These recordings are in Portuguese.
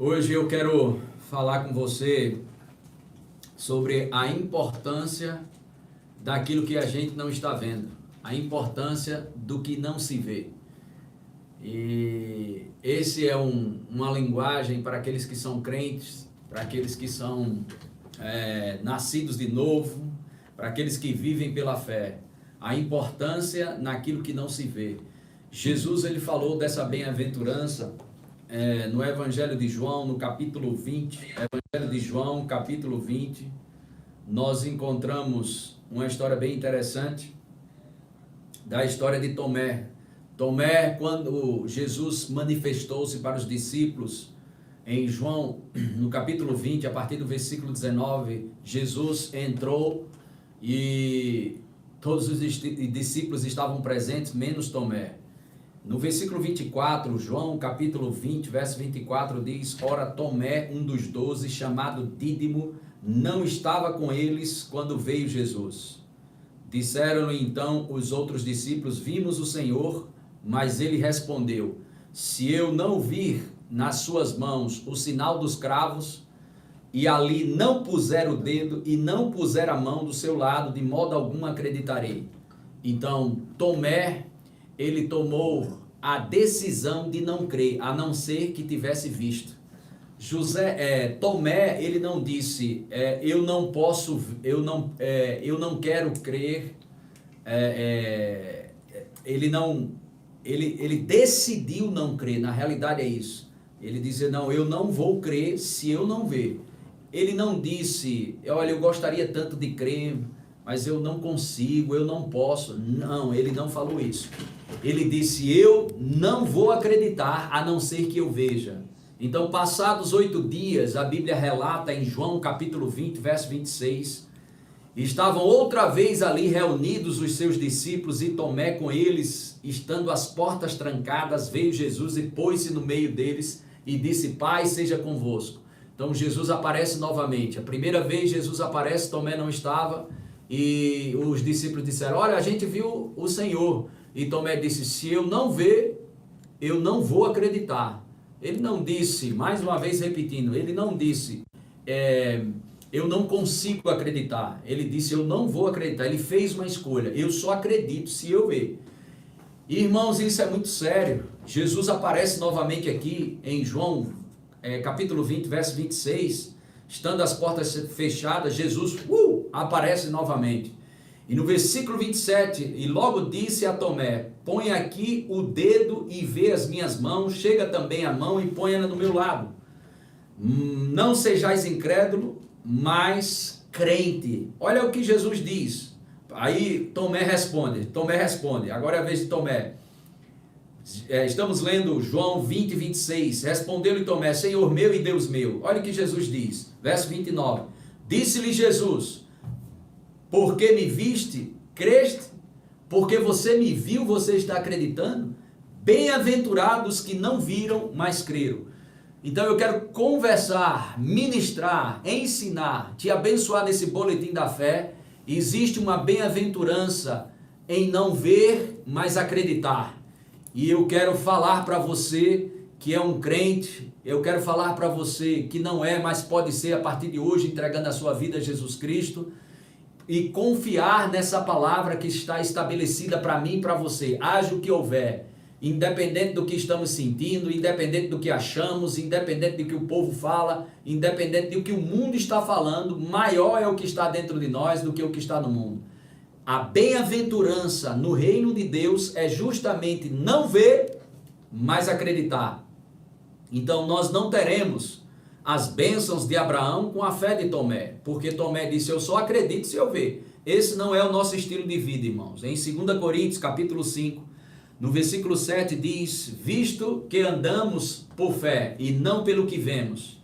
Hoje eu quero falar com você sobre a importância daquilo que a gente não está vendo, a importância do que não se vê. E esse é uma linguagem para aqueles que são crentes, para aqueles que são nascidos de novo, para aqueles que vivem pela fé. A importância naquilo que não se vê. Jesus ele falou dessa bem-aventurança no Evangelho de João, no capítulo 20, Evangelho de João, capítulo 20, nós encontramos uma história bem interessante, da história de Tomé. Tomé, quando Jesus manifestou-se para os discípulos, em João, no capítulo 20, a partir do versículo 19, Jesus entrou e todos os discípulos estavam presentes, menos Tomé. No versículo 24, João capítulo 20, verso 24 diz: Ora, Tomé, um dos 12, chamado Dídimo, não estava com eles quando veio Jesus. Disseram-lhe então os outros discípulos: Vimos o Senhor. Mas ele respondeu: Se eu não vir nas suas mãos o sinal dos cravos, e ali não puser o dedo e não puser a mão do seu lado, de modo algum acreditarei. Então Tomé, ele tomou a decisão de não crer, a não ser que tivesse visto. Tomé, ele não disse, eu não posso, eu não quero crer, ele decidiu não crer, na realidade é isso. Ele disse, não, eu não vou crer se eu não ver. Ele não disse, olha, eu gostaria tanto de crer, mas eu não consigo, eu não posso. Não, ele não falou isso. Ele disse, eu não vou acreditar a não ser que eu veja. Então, passados 8 dias, a Bíblia relata em João capítulo 20, verso 26, estavam outra vez ali reunidos os seus discípulos e Tomé com eles, estando as portas trancadas, veio Jesus e pôs-se no meio deles e disse, Pai seja convosco. Então Jesus aparece novamente. A primeira vez Jesus aparece, Tomé não estava, e os discípulos disseram, olha, a gente viu o Senhor. E Tomé disse, se eu não ver, eu não vou acreditar. Ele não disse, mais uma vez repetindo, ele não disse, eu não consigo acreditar. Ele disse, eu não vou acreditar. Ele fez uma escolha, eu só acredito se eu ver. Irmãos, isso é muito sério. Jesus aparece novamente aqui em João, capítulo 20, verso 26, estando as portas fechadas, Jesus aparece novamente. E no versículo 27, e logo disse a Tomé, põe aqui o dedo e vê as minhas mãos, chega também a mão e põe-na no meu lado. Não sejais incrédulo, mas crente. Olha o que Jesus diz. Aí Tomé responde, agora é a vez de Tomé. Estamos lendo João 20, 26, respondeu-lhe Tomé, Senhor meu e Deus meu. Olha o que Jesus diz, verso 29, disse-lhe Jesus, porque me viste, creste, porque você me viu, você está acreditando? Bem-aventurados que não viram, mas creram. Então eu quero conversar, ministrar, ensinar, te abençoar nesse boletim da fé. Existe uma bem-aventurança em não ver, mas acreditar. E eu quero falar para você que é um crente, eu quero falar para você que não é, mas pode ser a partir de hoje, entregando a sua vida a Jesus Cristo, e confiar nessa palavra que está estabelecida para mim e para você. Haja o que houver, independente do que estamos sentindo, independente do que achamos, independente do que o povo fala, independente do que o mundo está falando, maior é o que está dentro de nós do que o que está no mundo. A bem-aventurança no reino de Deus é justamente não ver, mas acreditar. Então nós não teremos as bênçãos de Abraão com a fé de Tomé, porque Tomé disse, eu só acredito se eu ver. Esse não é o nosso estilo de vida, irmãos. Em 2 Coríntios, capítulo 5, no versículo 7 diz, visto que andamos por fé e não pelo que vemos.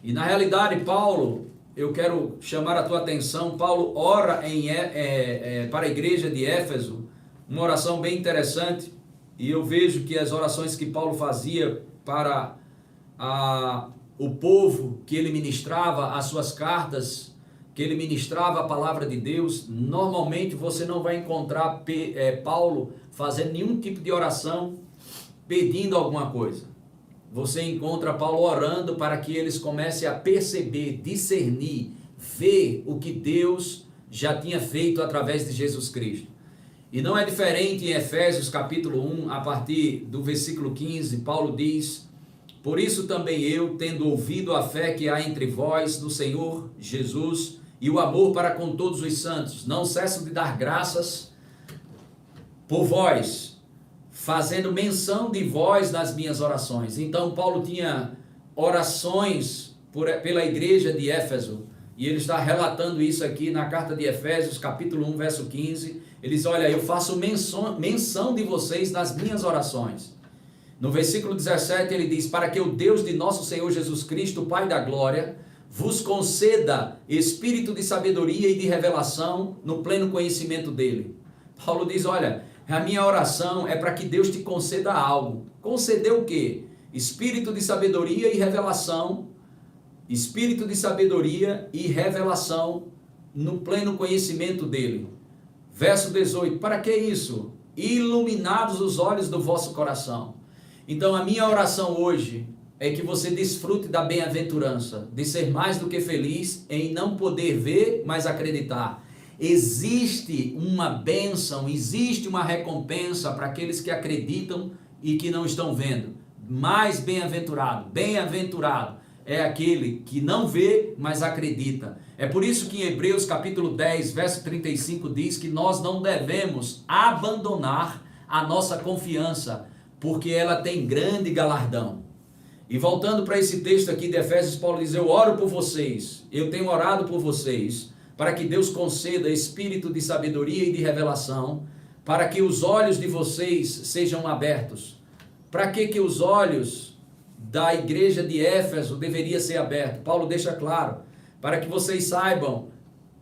E na realidade, Paulo, eu quero chamar a tua atenção, Paulo ora para a igreja de Éfeso, uma oração bem interessante, e eu vejo que as orações que Paulo fazia para o povo que ele ministrava, as suas cartas, que ele ministrava a palavra de Deus, normalmente você não vai encontrar Paulo fazendo nenhum tipo de oração pedindo alguma coisa. você encontra Paulo orando para que eles comecem a perceber, discernir, ver o que Deus já tinha feito através de Jesus Cristo. E não é diferente em Efésios capítulo 1, a partir do versículo 15, Paulo diz: por isso também eu, tendo ouvido a fé que há entre vós no Senhor Jesus e o amor para com todos os santos, não cesso de dar graças por vós, fazendo menção de vós nas minhas orações. Então Paulo tinha orações pela igreja de Éfeso, e ele está relatando isso aqui na carta de Efésios, capítulo 1, verso 15. Ele diz: olha, eu faço menção de vocês nas minhas orações. No versículo 17 ele diz: para que o Deus de nosso Senhor Jesus Cristo, Pai da glória, vos conceda espírito de sabedoria e de revelação no pleno conhecimento dele. Paulo diz: olha, a minha oração é para que Deus te conceda algo. Conceder o quê? Espírito de sabedoria e revelação. Espírito de sabedoria e revelação no pleno conhecimento dele. Verso 18, para que isso? Iluminados os olhos do vosso coração. Então a minha oração hoje é que você desfrute da bem-aventurança, de ser mais do que feliz em não poder ver, mas acreditar. Existe uma bênção, existe uma recompensa para aqueles que acreditam e que não estão vendo. Mais bem-aventurado é aquele que não vê, mas acredita. É por isso que em Hebreus capítulo 10, verso 35 diz que nós não devemos abandonar a nossa confiança, porque ela tem grande galardão. E voltando para esse texto aqui de Efésios, Paulo diz: eu oro por vocês, eu tenho orado por vocês, para que Deus conceda espírito de sabedoria e de revelação, para que os olhos de vocês sejam abertos. Para que os olhos da igreja de Éfeso deveria ser aberto? Paulo deixa claro: para que vocês saibam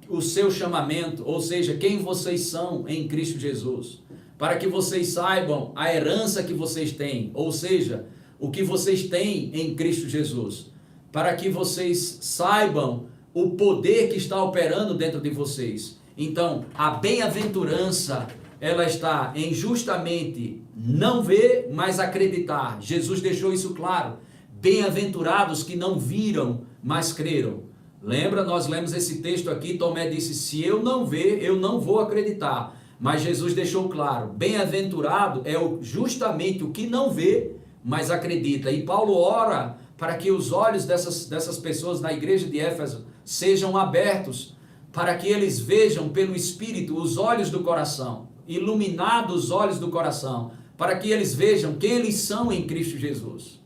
o seu chamamento, ou seja, quem vocês são em Cristo Jesus. Para que vocês saibam a herança que vocês têm, ou seja, o que vocês têm em Cristo Jesus. Para que vocês saibam o poder que está operando dentro de vocês. Então, a bem-aventurança, ela está em justamente não ver, mas acreditar. Jesus deixou isso claro. Bem-aventurados que não viram, mas creram. Lembra, nós lemos esse texto aqui, Tomé disse: se eu não ver, eu não vou acreditar. Mas Jesus deixou claro, bem-aventurado é justamente o que não vê, mas acredita. E Paulo ora para que os olhos dessas pessoas na igreja de Éfeso sejam abertos, para que eles vejam pelo Espírito os olhos do coração, iluminados os olhos do coração, para que eles vejam quem eles são em Cristo Jesus,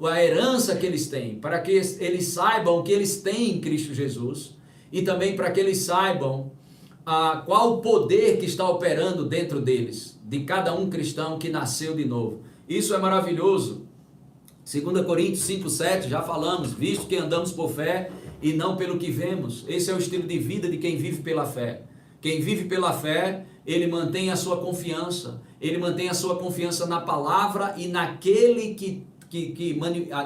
a herança que eles têm, para que eles saibam o que eles têm em Cristo Jesus, e também para que eles saibam qual o poder que está operando dentro deles, de cada um cristão que nasceu de novo. Isso é maravilhoso. 2 Coríntios 5,7, já falamos: visto que andamos por fé e não pelo que vemos. Esse é o estilo de vida de quem vive pela fé. Quem vive pela fé, ele mantém a sua confiança. Ele mantém a sua confiança na palavra e naquele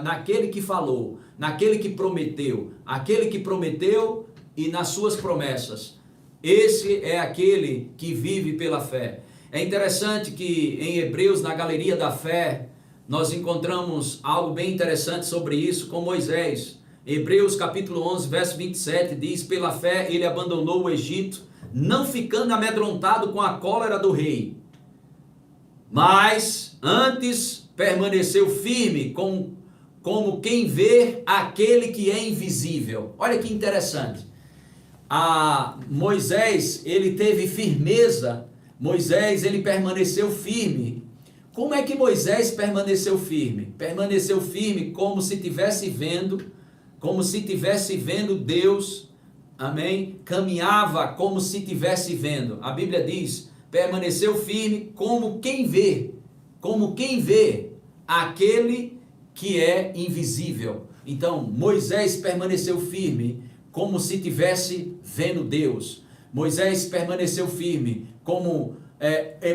naquele que falou, naquele que prometeu. Aquele que prometeu e nas suas promessas. Esse é aquele que vive pela fé. É interessante que em Hebreus, na galeria da fé, nós encontramos algo bem interessante sobre isso com Moisés. Hebreus capítulo 11, verso 27 diz: pela fé ele abandonou o Egito, não ficando amedrontado com a cólera do rei, mas antes permaneceu firme como quem vê aquele que é invisível. Olha que interessante. Moisés, ele teve firmeza. Moisés, ele permaneceu firme. Como é que Moisés permaneceu firme? Permaneceu firme como se tivesse vendo Deus, amém? Caminhava como se tivesse vendo. A Bíblia diz: permaneceu firme como quem vê aquele que é invisível. Então, Moisés permaneceu firme como se tivesse vendo Deus. Moisés permaneceu firme, como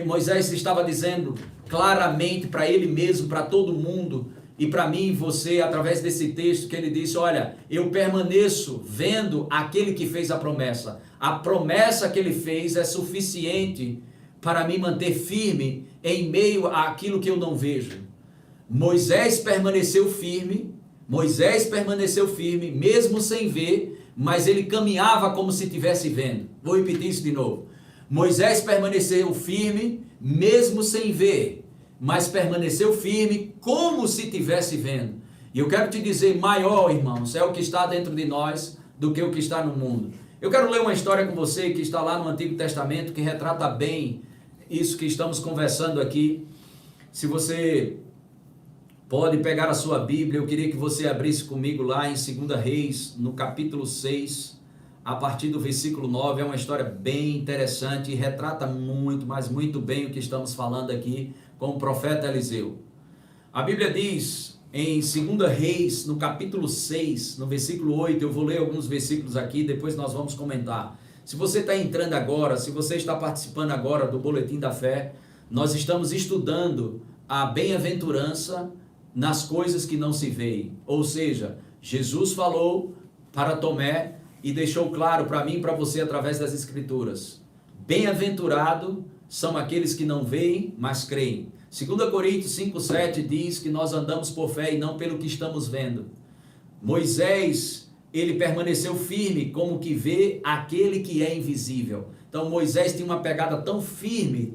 Moisés estava dizendo claramente para ele mesmo, para todo mundo, e para mim e você, através desse texto, que ele disse: olha, eu permaneço vendo aquele que fez a promessa. A promessa que ele fez é suficiente para me manter firme em meio àquilo que eu não vejo. Moisés permaneceu firme, mesmo sem ver, mas ele caminhava como se estivesse vendo. Vou repetir isso de novo. Moisés permaneceu firme, mesmo sem ver, mas permaneceu firme como se estivesse vendo. E eu quero te dizer, maior, irmãos, é o que está dentro de nós do que o que está no mundo. Eu quero ler uma história com você que está lá no Antigo Testamento, que retrata bem isso que estamos conversando aqui. Se você pode pegar a sua Bíblia, eu queria que você abrisse comigo lá em 2 Reis, no capítulo 6, a partir do versículo 9. É uma história bem interessante e retrata muito, mas muito bem o que estamos falando aqui com o profeta Eliseu. A Bíblia diz em 2 Reis, no capítulo 6, no versículo 8, eu vou ler alguns versículos aqui, depois nós vamos comentar. Se você está entrando agora, se você está participando agora do Boletim da Fé, nós estamos estudando a bem-aventurança nas coisas que não se veem. Ou seja, Jesus falou para Tomé e deixou claro para mim e para você através das Escrituras. Bem-aventurado são aqueles que não veem, mas creem. 2 Coríntios 5,7 diz que nós andamos por fé e não pelo que estamos vendo. Moisés, ele permaneceu firme como que vê aquele que é invisível. Então Moisés tinha uma pegada tão firme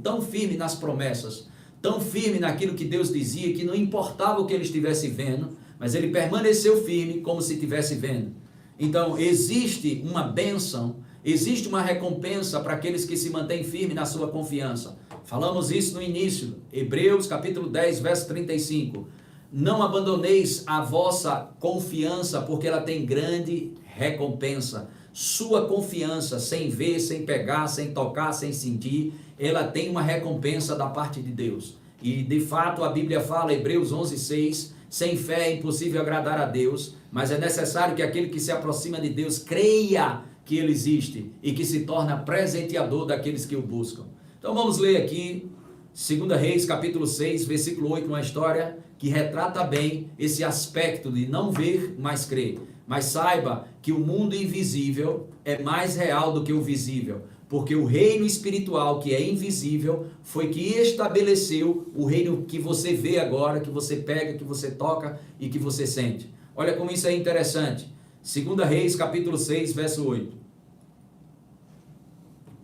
nas promessas, tão firme naquilo que Deus dizia, que não importava o que ele estivesse vendo, mas ele permaneceu firme como se estivesse vendo. Então existe uma bênção, existe uma recompensa para aqueles que se mantêm firmes na sua confiança. Falamos isso no início, Hebreus capítulo 10, verso 35. Não abandoneis a vossa confiança, porque ela tem grande recompensa. Sua confiança, sem ver, sem pegar, sem tocar, sem sentir, ela tem uma recompensa da parte de Deus. E de fato a Bíblia fala, Hebreus 11:6, sem fé é impossível agradar a Deus, mas é necessário que aquele que se aproxima de Deus creia que Ele existe e que se torna presenteador daqueles que o buscam. Então vamos ler aqui 2 Reis capítulo 6, versículo 8, uma história que retrata bem esse aspecto de não ver, mas crer. Mas saiba que o mundo invisível é mais real do que o visível, porque o reino espiritual que é invisível foi que estabeleceu o reino que você vê agora, que você pega, que você toca e que você sente. Olha como isso é interessante. 2 Reis capítulo 6, verso 8.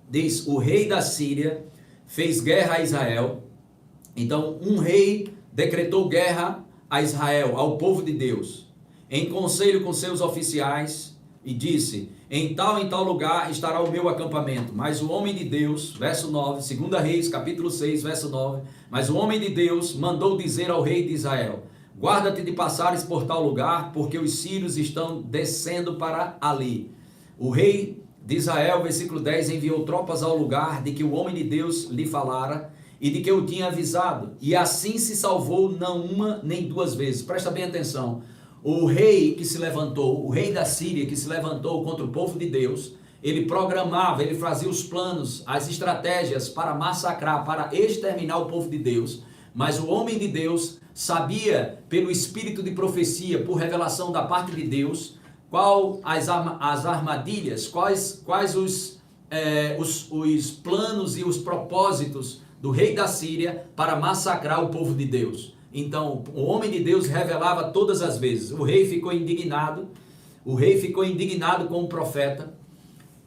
Diz, o rei da Síria fez guerra a Israel. Então um rei decretou guerra a Israel, ao povo de Deus, em conselho com seus oficiais, e disse, em tal lugar estará o meu acampamento. Mas o homem de Deus, verso 9, 2 Reis capítulo 6, verso 9, mas o homem de Deus mandou dizer ao rei de Israel, guarda-te de passares por tal lugar, porque os sírios estão descendo para ali. O rei de Israel, versículo 10, enviou tropas ao lugar de que o homem de Deus lhe falara e de que eu tinha avisado, e assim se salvou não uma nem duas vezes. Presta bem atenção, o rei que se levantou, o rei da Síria que se levantou contra o povo de Deus, ele programava, ele fazia os planos, as estratégias para massacrar, para exterminar o povo de Deus, mas o homem de Deus sabia pelo espírito de profecia, por revelação da parte de Deus, qual as armadilhas, quais os planos e os propósitos do rei da Síria para massacrar o povo de Deus. Então o homem de Deus revelava todas as vezes. O rei ficou indignado com o profeta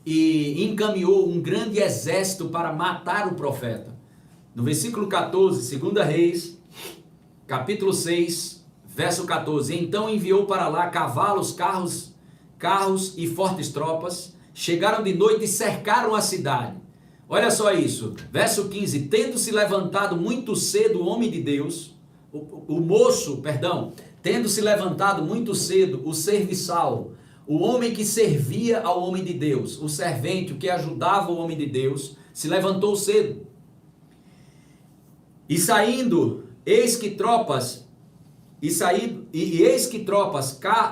e encaminhou um grande exército para matar o profeta. No versículo 14, 2 Reis, capítulo 6, verso 14, então enviou para lá cavalos, carros e fortes tropas, chegaram de noite e cercaram a cidade. Olha só isso, verso 15, tendo se levantado muito cedo o homem de Deus, tendo se levantado muito cedo o serviçal, o homem que servia ao homem de Deus, o servente que ajudava o homem de Deus, se levantou cedo. E saindo, eis que tropas,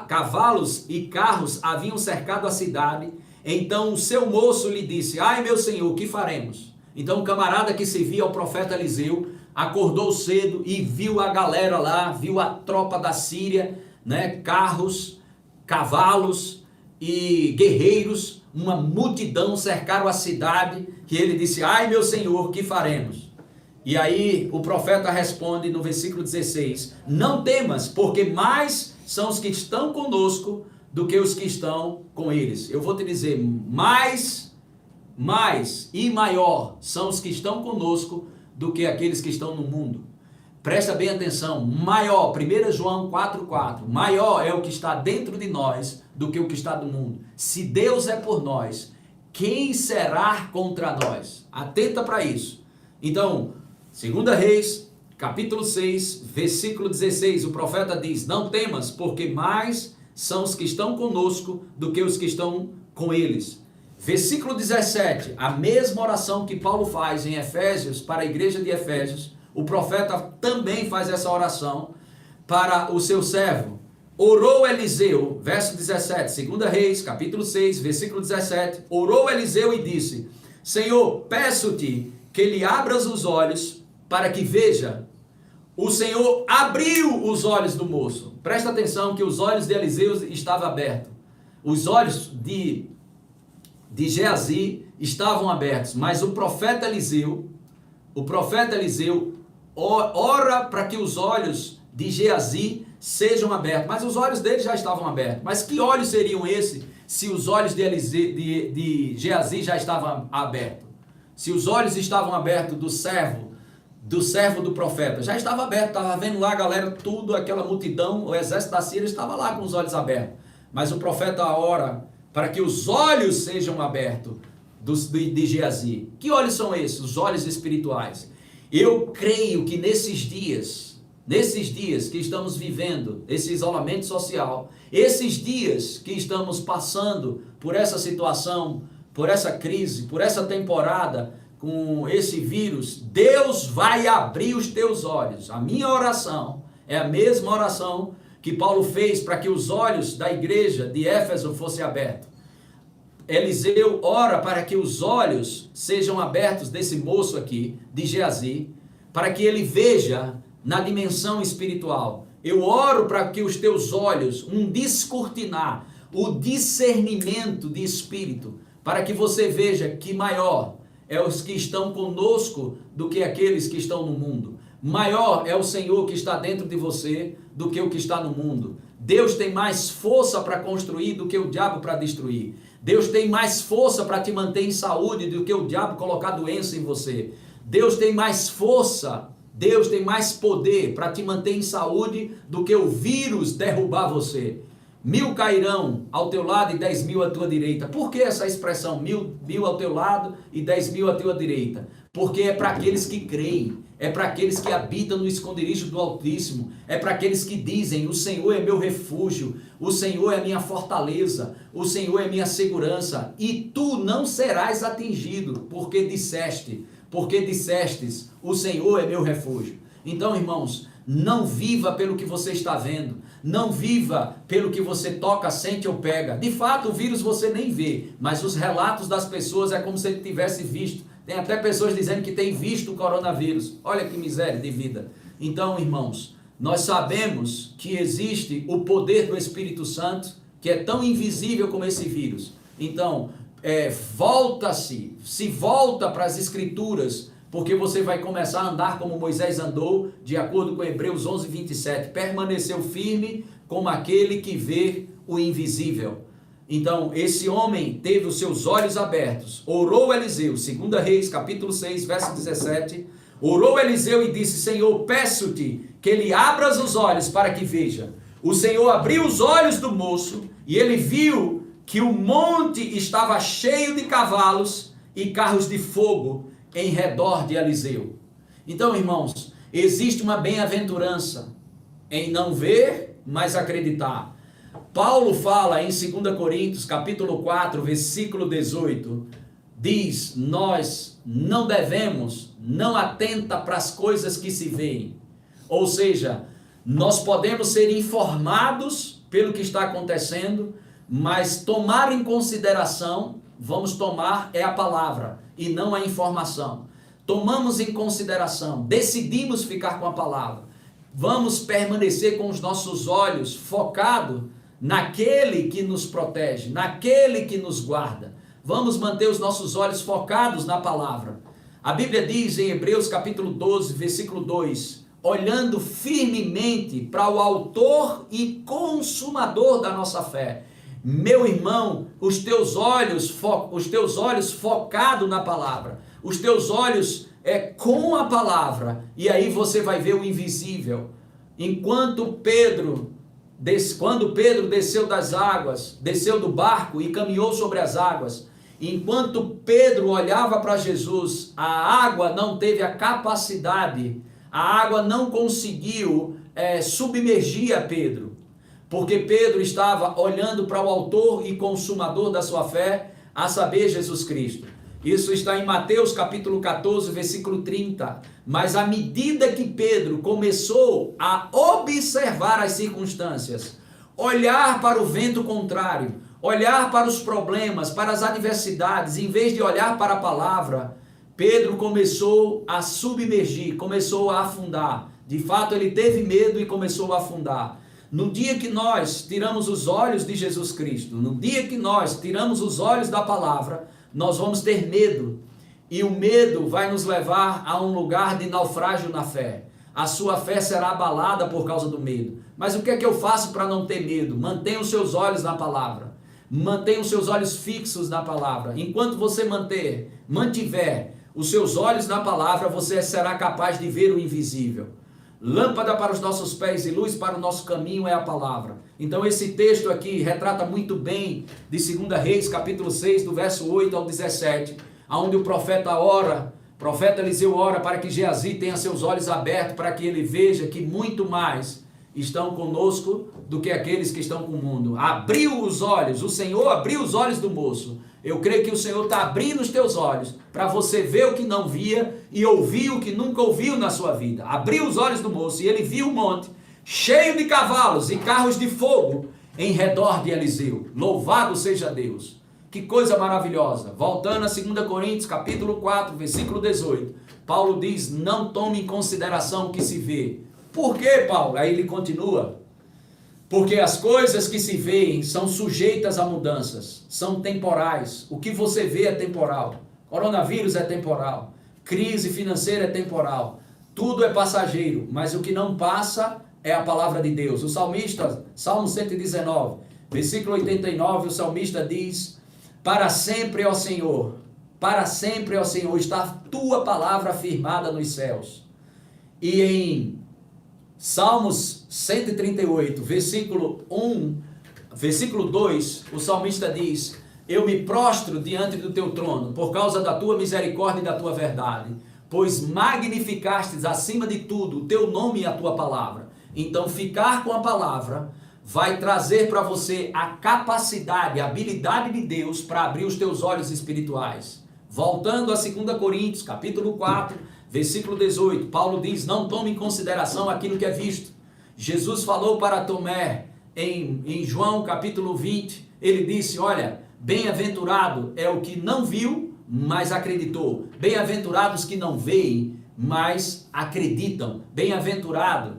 cavalos e carros haviam cercado a cidade. Então o seu moço lhe disse, ai meu senhor, o que faremos? Então o camarada que servia ao profeta Eliseu acordou cedo e viu a galera lá, viu a tropa da Síria, né? Carros, cavalos e guerreiros, uma multidão cercaram a cidade, que ele disse, ai meu senhor, o que faremos? E aí o profeta responde no versículo 16: não temas, porque mais são os que estão conosco do que os que estão com eles. Eu vou te dizer, mais e maior são os que estão conosco do que aqueles que estão no mundo. Presta bem atenção, maior, 1 João 4,4, maior é o que está dentro de nós do que o que está do mundo. Se Deus é por nós, quem será contra nós? Atenta para isso. Então, 2 Reis, capítulo 6, versículo 16, o profeta diz: não temas, porque mais são os que estão conosco do que os que estão com eles. Versículo 17, a mesma oração que Paulo faz em Efésios, para a igreja de Efésios, o profeta também faz essa oração para o seu servo. Orou Eliseu, verso 17, 2 Reis, capítulo 6, versículo 17, orou Eliseu e disse: Senhor, peço-te que lhe abras os olhos para que veja. O Senhor abriu os olhos do moço. Presta atenção que os olhos de Eliseu estavam abertos. Os olhos de Geazi estavam abertos, mas o profeta Eliseu ora para que os olhos de Geazi sejam abertos, mas os olhos dele já estavam abertos. Mas que olhos seriam esses se os olhos de Geazi já estavam abertos? Se os olhos estavam abertos do servo do profeta, já estava aberto, estava vendo lá a galera, tudo, aquela multidão, o exército da Síria estava lá com os olhos abertos. Mas o profeta ora para que os olhos sejam abertos de Geazi. Que olhos são esses? Os olhos espirituais. Eu creio que nesses dias que estamos vivendo, esse isolamento social, esses dias que estamos passando por essa situação, por essa crise, por essa temporada com esse vírus, Deus vai abrir os teus olhos. A minha oração é a mesma oração que Paulo fez para que os olhos da igreja de Éfeso fossem abertos. Eliseu ora para que os olhos sejam abertos desse moço aqui, de Geazi, para que ele veja na dimensão espiritual. Eu oro para que os teus olhos, descortinar, o discernimento de espírito, para que você veja que maior é os que estão conosco do que aqueles que estão no mundo. Maior é o Senhor que está dentro de você do que o que está no mundo. Deus tem mais força para construir do que o diabo para destruir. Deus tem mais força para te manter em saúde do que o diabo colocar doença em você. Deus tem mais força, Deus tem mais poder para te manter em saúde do que o vírus derrubar você. 1000 cairão ao teu lado e 10.000 à tua direita. Por que essa expressão? 1000 ao teu lado e 10.000 à tua direita? Porque é para aqueles que creem, é para aqueles que habitam no esconderijo do Altíssimo, é para aqueles que dizem: o Senhor é meu refúgio, o Senhor é minha fortaleza, o Senhor é minha segurança, e tu não serás atingido, porque dissestes, o Senhor é meu refúgio. Então, irmãos, não viva pelo que você está vendo, não viva pelo que você toca, sente ou pega. De fato, o vírus você nem vê, mas os relatos das pessoas é como se ele tivesse visto. Tem até pessoas dizendo que tem visto o coronavírus. Olha que miséria de vida. Então, irmãos, nós sabemos que existe o poder do Espírito Santo, que é tão invisível como esse vírus. Então, volta para as Escrituras, porque você vai começar a andar como Moisés andou, de acordo com Hebreus 11:27, permaneceu firme como aquele que vê o invisível. Então, esse homem teve os seus olhos abertos, orou Eliseu, 2 Reis, capítulo 6, verso 17, orou Eliseu e disse: Senhor, peço-te que lhe abras os olhos para que veja. O Senhor abriu os olhos do moço e ele viu que o monte estava cheio de cavalos e carros de fogo em redor de Eliseu. Então, irmãos, existe uma bem-aventurança em não ver, mas acreditar. Paulo fala em 2 Coríntios, capítulo 4, versículo 18, diz: nós não atenta para as coisas que se veem. Ou seja, nós podemos ser informados pelo que está acontecendo, mas tomar em consideração, vamos tomar a palavra e não a informação. Tomamos em consideração, decidimos ficar com a palavra. Vamos permanecer com os nossos olhos focados naquele que nos protege, naquele que nos guarda. Vamos manter os nossos olhos focados na palavra. A Bíblia diz em Hebreus capítulo 12, versículo 2, olhando firmemente para o autor e consumador da nossa fé. Meu irmão, os teus olhos focados na palavra, os teus olhos com a palavra, e aí você vai ver o invisível. Quando Pedro desceu das águas, desceu do barco e caminhou sobre as águas, enquanto Pedro olhava para Jesus, a água não teve a capacidade, a água não conseguiu submergir a Pedro, porque Pedro estava olhando para o autor e consumador da sua fé, a saber, Jesus Cristo. Isso está em Mateus capítulo 14, versículo 30. Mas à medida que Pedro começou a observar as circunstâncias, olhar para o vento contrário, olhar para os problemas, para as adversidades, em vez de olhar para a palavra, Pedro começou a submergir, começou a afundar. De fato, ele teve medo e começou a afundar. No dia que nós tiramos os olhos de Jesus Cristo, no dia que nós tiramos os olhos da palavra, nós vamos ter medo. E o medo vai nos levar a um lugar de naufrágio na fé. A sua fé será abalada por causa do medo. Mas o que é que eu faço para não ter medo? Mantenha os seus olhos na palavra. Mantenha os seus olhos fixos na palavra. Enquanto você mantiver os seus olhos na palavra, você será capaz de ver o invisível. Lâmpada para os nossos pés e luz para o nosso caminho é a palavra. Então esse texto aqui retrata muito bem de 2 Reis, capítulo 6, do verso 8 ao 17, onde o profeta Eliseu ora para que Geazi tenha seus olhos abertos, para que ele veja que muito mais estão conosco do que aqueles que estão com o mundo. Abriu os olhos, o Senhor abriu os olhos do moço. Eu creio que o Senhor está abrindo os teus olhos para você ver o que não via e ouvir o que nunca ouviu na sua vida. Abriu os olhos do moço e ele viu um monte cheio de cavalos e carros de fogo em redor de Eliseu. Louvado seja Deus. Que coisa maravilhosa. Voltando a 2 Coríntios capítulo 4, versículo 18. Paulo diz, não tome em consideração o que se vê. Por quê, Paulo? Aí ele continua. Porque as coisas que se veem são sujeitas a mudanças, são temporais. O que você vê é temporal. Coronavírus é temporal. Crise financeira é temporal. Tudo é passageiro, mas o que não passa é a palavra de Deus. O salmista, Salmo 119, versículo 89, o salmista diz, para sempre, ó Senhor, está a tua palavra firmada nos céus. E em Salmos 138, versículo 2, o salmista diz, eu me prostro diante do teu trono, por causa da tua misericórdia e da tua verdade, pois magnificastes acima de tudo o teu nome e a tua palavra. Então ficar com a palavra vai trazer para você a capacidade, a habilidade de Deus para abrir os teus olhos espirituais. Voltando a 2 Coríntios, capítulo 4, versículo 18, Paulo diz, não tome em consideração aquilo que é visto. Jesus falou para Tomé, em João capítulo 20, ele disse, olha, bem-aventurado é o que não viu, mas acreditou. Bem-aventurados que não veem, mas acreditam. Bem-aventurado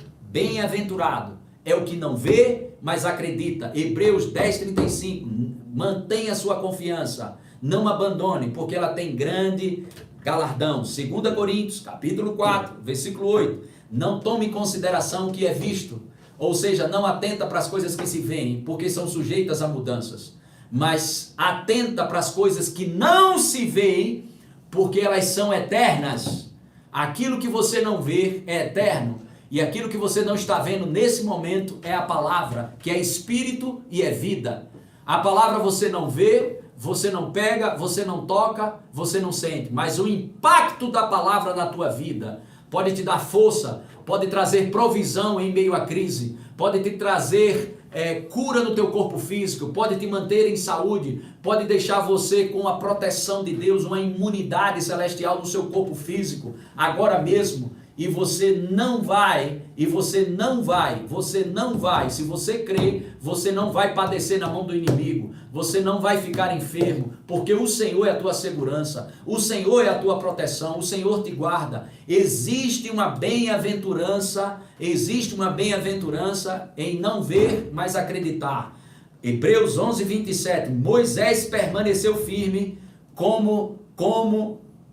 é o que não vê, mas acredita. Hebreus 10:35, mantenha sua confiança, não abandone, porque ela tem grande galardão. 2 Coríntios, capítulo 4, versículo 8, não tome em consideração o que é visto, ou seja, não atenta para as coisas que se veem, porque são sujeitas a mudanças, mas atenta para as coisas que não se veem, porque elas são eternas. Aquilo que você não vê é eterno, e aquilo que você não está vendo nesse momento é a palavra, que é espírito e é vida. A palavra você não vê, você não pega, você não toca, você não sente, mas o impacto da palavra na tua vida pode te dar força, pode trazer provisão em meio à crise, pode te trazer cura no teu corpo físico, pode te manter em saúde, pode deixar você com a proteção de Deus, uma imunidade celestial no seu corpo físico, agora mesmo. E você não vai, se você crer, você não vai padecer na mão do inimigo, você não vai ficar enfermo, porque o Senhor é a tua segurança, o Senhor é a tua proteção, o Senhor te guarda. Existe uma bem-aventurança em não ver, mas acreditar. Hebreus 11:27, Moisés permaneceu firme como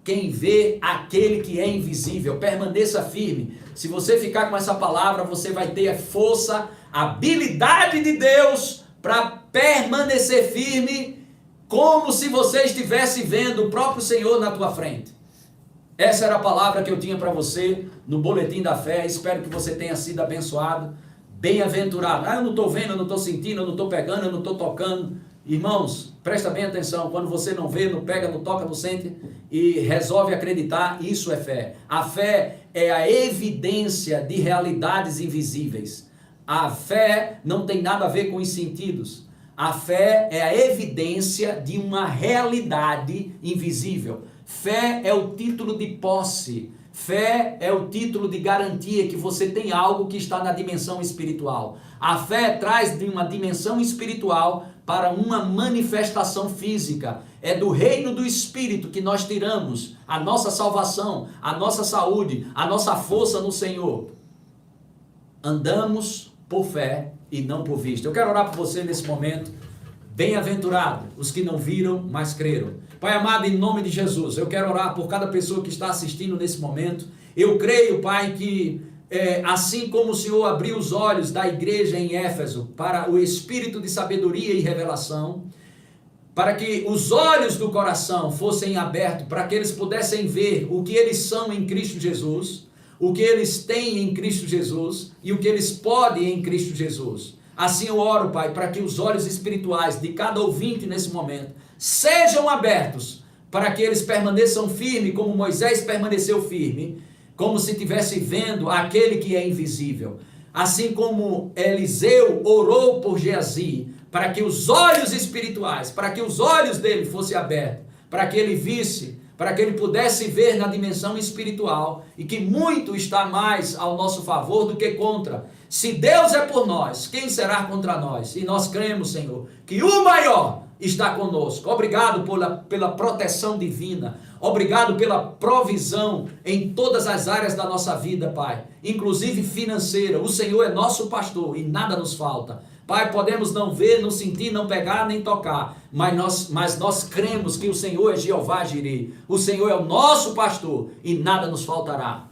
quem vê aquele que é invisível. Permaneça firme. Se você ficar com essa palavra, você vai ter a força, a habilidade de Deus para permanecer firme, como se você estivesse vendo o próprio Senhor na tua frente. Essa era a palavra que eu tinha para você no Boletim da Fé. Espero que você tenha sido abençoado. Bem-aventurado. Eu não estou vendo, eu não estou sentindo, eu não estou pegando, eu não estou tocando. Irmãos, presta bem atenção. Quando você não vê, não pega, não toca, não sente e resolve acreditar, isso é fé. A fé é a evidência de realidades invisíveis. A fé não tem nada a ver com os sentidos. A fé é a evidência de uma realidade invisível. Fé é o título de posse. Fé é o título de garantia que você tem algo que está na dimensão espiritual. A fé traz de uma dimensão espiritual para uma manifestação física. É do reino do Espírito que nós tiramos a nossa salvação, a nossa saúde, a nossa força no Senhor. Andamos por fé e não por vista. Eu quero orar por você nesse momento. Bem-aventurado os que não viram, mas creram. Pai amado, em nome de Jesus, eu quero orar por cada pessoa que está assistindo nesse momento. Eu creio, Pai, que assim como o Senhor abriu os olhos da igreja em Éfeso para o espírito de sabedoria e revelação, para que os olhos do coração fossem abertos, para que eles pudessem ver o que eles são em Cristo Jesus, o que eles têm em Cristo Jesus e o que eles podem em Cristo Jesus. Assim eu oro, Pai, para que os olhos espirituais de cada ouvinte nesse momento sejam abertos, para que eles permaneçam firmes, como Moisés permaneceu firme, como se estivesse vendo aquele que é invisível. Assim como Eliseu orou por Geazi, para que os olhos espirituais, para que os olhos dele fossem abertos, para que ele visse, para que ele pudesse ver na dimensão espiritual, e que muito está mais ao nosso favor do que contra. Se Deus é por nós, quem será contra nós? E nós cremos, Senhor, que o maior está conosco. Obrigado pela proteção divina. Obrigado pela provisão em todas as áreas da nossa vida, Pai, inclusive financeira. O Senhor é nosso pastor e nada nos falta. Pai, podemos não ver, não sentir, não pegar, nem tocar, mas nós cremos que o Senhor é Jeová Jireh. O Senhor é o nosso pastor e nada nos faltará.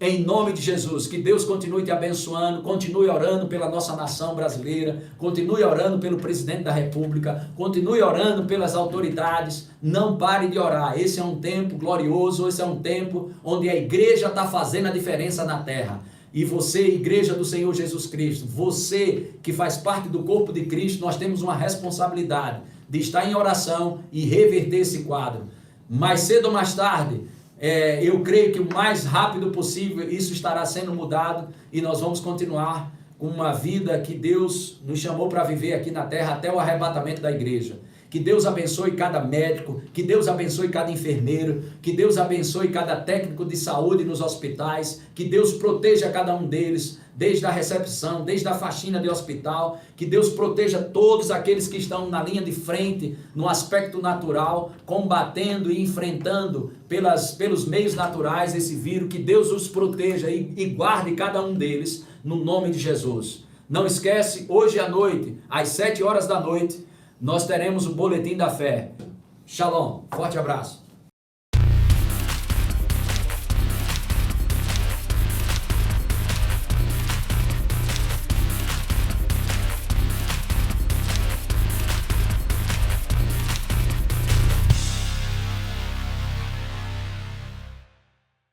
Em nome de Jesus, que Deus continue te abençoando, continue orando pela nossa nação brasileira, continue orando pelo presidente da República, continue orando pelas autoridades, não pare de orar. Esse é um tempo glorioso, esse é um tempo onde a igreja está fazendo a diferença na terra. E você, igreja do Senhor Jesus Cristo, você que faz parte do corpo de Cristo, nós temos uma responsabilidade de estar em oração e reverter esse quadro. Mais cedo ou mais tarde, eu creio que o mais rápido possível isso estará sendo mudado e nós vamos continuar com uma vida que Deus nos chamou para viver aqui na terra até o arrebatamento da igreja. Que Deus abençoe cada médico, que Deus abençoe cada enfermeiro, que Deus abençoe cada técnico de saúde nos hospitais, que Deus proteja cada um deles, desde a recepção, desde a faxina de hospital, que Deus proteja todos aqueles que estão na linha de frente, no aspecto natural, combatendo e enfrentando pelos meios naturais esse vírus, que Deus os proteja e guarde cada um deles, no nome de Jesus. Não esquece, hoje à noite, às 7 horas da noite, nós teremos o Boletim da Fé. Shalom, forte abraço.